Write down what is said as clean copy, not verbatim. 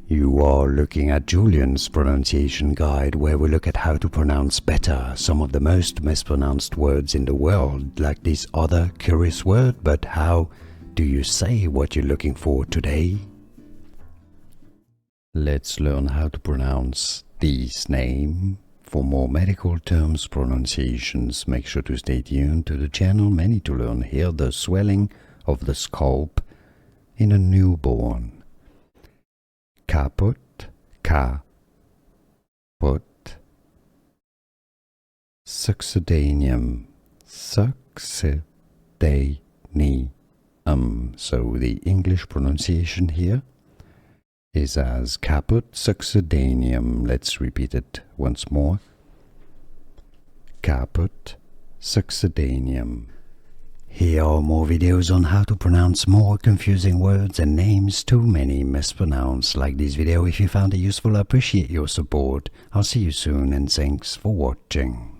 You are looking at Julian's pronunciation guide, where we look at how to pronounce better some of the most mispronounced words in the world, like this other curious word. But how do you say what you're looking for today? Let's learn how to pronounce this name. For more medical terms pronunciations, make sure to stay tuned to the channel. Many to learn here the swelling of the scalp in a newborn. Caput, caput, succedaneum, succedaneum. So the English pronunciation here is as Caput Succedaneum. Let's repeat it once more. Caput Succedaneum. Here are more videos on how to pronounce more confusing words and names too many mispronounced. Like this video if you found it useful. I appreciate your support. I'll see you soon and thanks for watching.